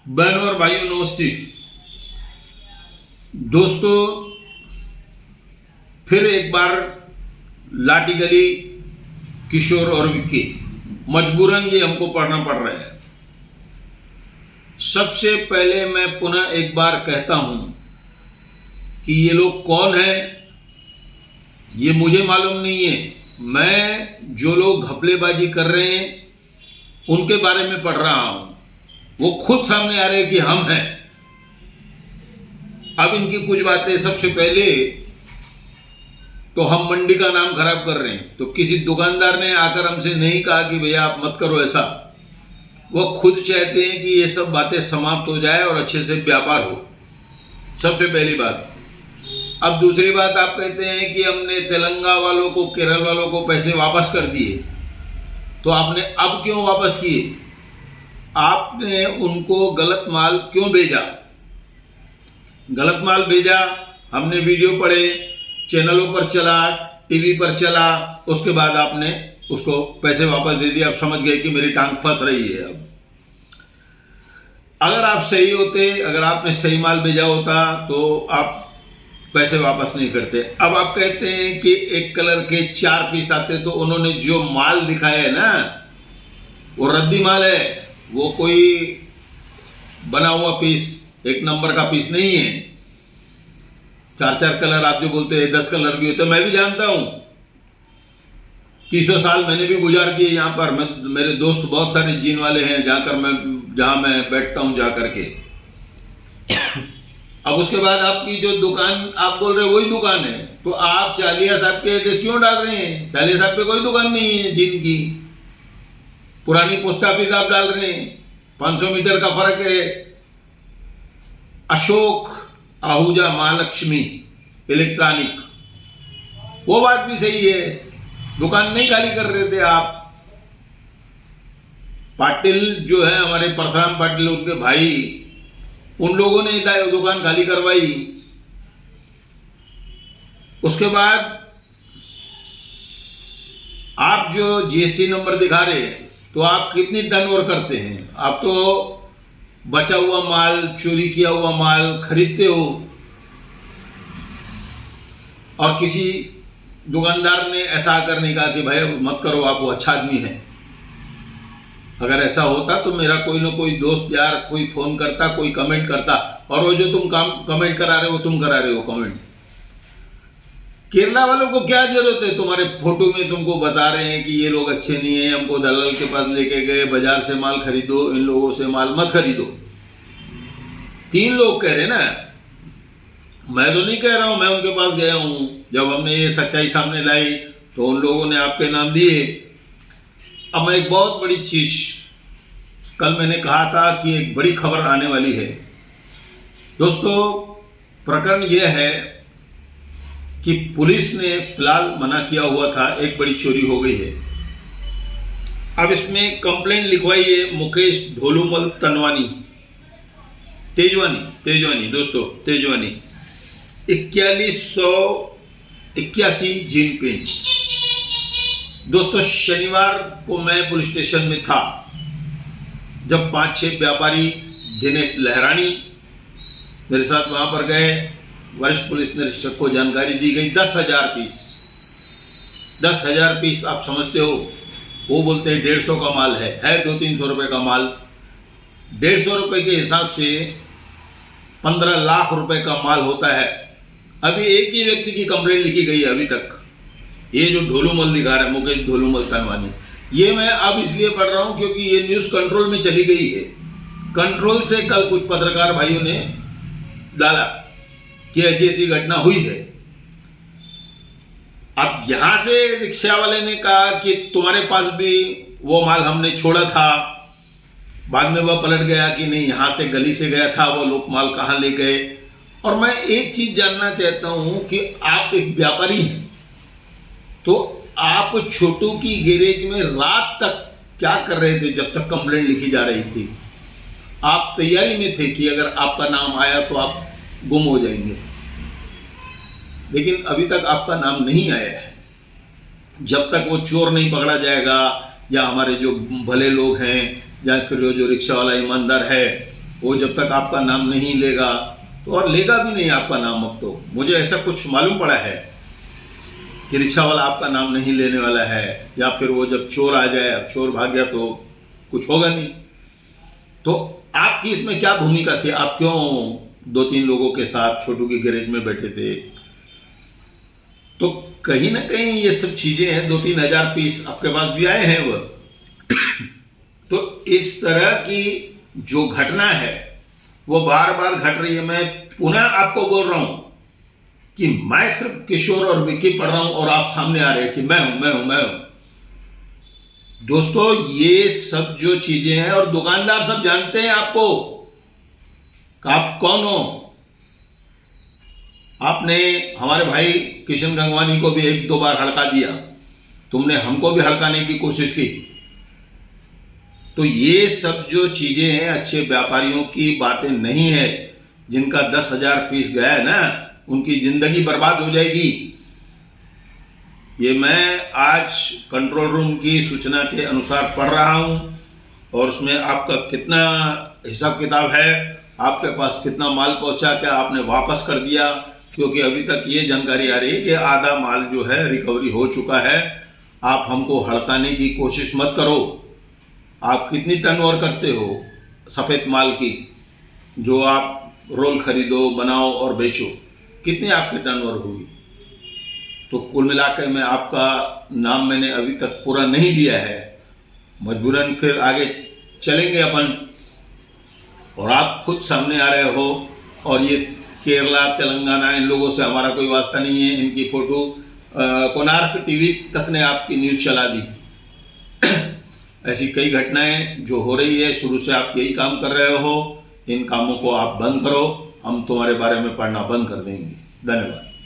बहनों और भाइयों नमस्ते। दोस्तों, फिर एक बार लाठी गली किशोर और विक्की, मजबूरन ये हमको पढ़ना पड़ रहा है। सबसे पहले मैं पुनः एक बार कहता हूं कि ये लोग कौन है ये मुझे मालूम नहीं है। मैं जो लोग घपलेबाजी कर रहे हैं उनके बारे में पढ़ रहा हूं। वो खुद सामने आ रहे हैं कि हम हैं। अब इनकी कुछ बातें, सबसे पहले तो हम मंडी का नाम खराब कर रहे हैं, तो किसी दुकानदार ने आकर हमसे नहीं कहा कि भैया आप मत करो ऐसा। वो खुद चाहते हैं कि ये सब बातें समाप्त हो जाए और अच्छे से व्यापार हो, सबसे पहली बात। अब दूसरी बात, आप कहते हैं कि हमने तेलंगाना वालों को, केरल वालों को पैसे वापस कर दिए, तो आपने अब क्यों वापस किए? आपने उनको गलत माल क्यों भेजा? गलत माल भेजा, हमने वीडियो पढ़े, चैनलों पर चला, टीवी पर चला, उसके बाद आपने उसको पैसे वापस दे दिए। अब समझ गए कि मेरी टांग फंस रही है। अब अगर आप सही होते, अगर आपने सही माल भेजा होता तो आप पैसे वापस नहीं करते। अब आप कहते हैं कि एक कलर के 4 पीस आते, तो उन्होंने जो माल दिखाया है ना, वो रद्दी माल है। वो कोई बना हुआ पीस, एक नंबर का पीस नहीं है। 4 कलर आप जो बोलते हैं, 10 कलर भी होते हैं, मैं भी जानता हूं। 300 साल मैंने भी गुजार दिए यहाँ पर। मेरे दोस्त बहुत सारे जीन वाले हैं जहाँ मैं बैठता हूँ जा करके। अब उसके बाद आपकी जो दुकान आप बोल रहे हो वही दुकान है, तो आप चालिया साहब के एड्रेस क्यों डाल रहे हैं? चालिया साहब पे कोई दुकान नहीं है जीन की। पुरानी पोस्ट ऑफिस आप डाल रहे हैं, 500 मीटर का फर्क है। अशोक आहूजा महालक्ष्मी इलेक्ट्रॉनिक, वो बात भी सही है, दुकान नहीं खाली कर रहे थे आप। पाटिल जो है हमारे परशुराम पाटिल, उनके भाई, उन लोगों ने दुकान खाली करवाई। उसके बाद आप जो जीएसटी नंबर दिखा रहे हैं, तो आप कितनी टर्नओवर करते हैं? आप तो बचा हुआ माल, चोरी किया हुआ माल खरीदते हो। और किसी दुकानदार ने ऐसा आकर नहीं कहा कि भाई मत करो, आप वो अच्छा आदमी है। अगर ऐसा होता तो मेरा कोई ना कोई दोस्त यार कोई फोन करता, कोई कमेंट करता। और वो जो तुम कमेंट करा रहे हो, तुम करा रहे हो कमेंट। केरला वालों को क्या जरूरत है? तुम्हारे फोटो में तुमको बता रहे हैं कि ये लोग अच्छे नहीं है, हमको दलाल के पास लेके गए, बाजार से माल खरीदो, इन लोगों से माल मत खरीदो। 3 लोग कह रहे हैं ना, मैं तो नहीं कह रहा हूं। मैं उनके पास गया हूं, जब हमने ये सच्चाई सामने लाई तो उन लोगों ने आपके नाम लिए। अब मैं एक बहुत बड़ी चीज, कल मैंने कहा था कि एक बड़ी खबर आने वाली है। दोस्तों, प्रकरण यह है कि पुलिस ने फिलहाल मना किया हुआ था, एक बड़ी चोरी हो गई है। अब इसमें कंप्लेंट लिखवाई है मुकेश ढोलूमल तनवानी, तेजवानी दोस्तों, तेजवानी, 4181 जीन पिन। दोस्तों, शनिवार को मैं पुलिस स्टेशन में था, जब 5-6 व्यापारी, दिनेश लहरानी मेरे साथ वहां पर गए। वरिष्ठ पुलिस निरीक्षक को जानकारी दी गई 10,000 पीस। 10,000 पीस आप समझते हो, वो बोलते हैं 150 का माल है 200-300 रुपए का माल। 150 रुपए के हिसाब से 15 लाख रुपए का माल होता है। अभी एक ही व्यक्ति की कंप्लेंट लिखी गई है अभी तक, ये जो ढोलूमल दिखा रहा है, मुकेश ढोलूमल तनवानी। ये मैं अब इसलिए पढ़ रहा हूं क्योंकि ये न्यूज़ कंट्रोल में चली गई है। कंट्रोल से कल कुछ पत्रकार भाइयों ने डाला कि ऐसी ऐसी घटना हुई है। अब यहां से रिक्शा वाले ने कहा कि तुम्हारे पास भी वो माल हमने छोड़ा था, बाद में वह पलट गया कि नहीं, यहां से गली से गया था, वो लोग माल कहां ले गए। और मैं एक चीज जानना चाहता हूं कि आप एक व्यापारी हैं, तो आप छोटू की गैरेज में रात तक क्या कर रहे थे जब तक कंप्लेंट लिखी जा रही थी? आप तैयारी में थे कि अगर आपका नाम आया तो आप गुम हो जाएंगे, लेकिन अभी तक आपका नाम नहीं आया है। जब तक वो चोर नहीं पकड़ा जाएगा, या हमारे जो भले लोग हैं, या फिर जो रिक्शा वाला ईमानदार है, वो जब तक आपका नाम नहीं लेगा तो और लेगा भी नहीं आपका नाम। अब तो मुझे ऐसा कुछ मालूम पड़ा है कि रिक्शा वाला आपका नाम नहीं लेने वाला है, या फिर वो जब चोर आ जाए, अब चोर भाग गया तो कुछ होगा नहीं। तो आपकी इसमें क्या भूमिका थी? आप क्यों 2-3 लोगों के साथ छोटू के गैरेज में बैठे थे? तो कहीं ना कहीं ये सब चीजें हैं। 2-3 हजार पीस आपके पास भी आए हैं वह। तो इस तरह की जो घटना है वो बार बार घट रही है। मैं पुनः आपको बोल रहा हूं कि मैं सिर्फ किशोर और विक्की पढ़ रहा हूं और आप सामने आ रहे हैं कि मैं हूं। दोस्तों, ये सब जो चीजें हैं, और दुकानदार सब जानते हैं आपको कि आप कौन हो। आपने हमारे भाई किशन गंगवानी को भी 1-2 बार हड़का दिया, तुमने हमको भी हड़काने की कोशिश की। तो ये सब जो चीजें हैं अच्छे व्यापारियों की बातें नहीं है। जिनका 10,000 पीस गया है ना, उनकी जिंदगी बर्बाद हो जाएगी। ये मैं आज कंट्रोल रूम की सूचना के अनुसार पढ़ रहा हूं, और उसमें आपका कितना हिसाब किताब है, आपके पास कितना माल पहुंचा, क्या आपने वापस कर दिया? क्योंकि अभी तक ये जानकारी आ रही है कि आधा माल जो है रिकवरी हो चुका है। आप हमको हड़काने की कोशिश मत करो। आप कितनी टर्नओवर करते हो सफ़ेद माल की, जो आप रोल खरीदो, बनाओ और बेचो, कितनी आपकी टर्नओवर होगी? तो कुल मिलाकर में आपका नाम मैंने अभी तक पूरा नहीं लिया है। मजबूरन फिर आगे चलेंगे अपन, और आप खुद सामने आ रहे हो। और ये केरला, तेलंगाना, इन लोगों से हमारा कोई वास्ता नहीं है। इनकी फ़ोटो कोणार्क टीवी तक ने आपकी न्यूज़ चला दी। ऐसी कई घटनाएं जो हो रही है, शुरू से आप यही काम कर रहे हो। इन कामों को आप बंद करो, हम तुम्हारे बारे में पढ़ना बंद कर देंगे। धन्यवाद।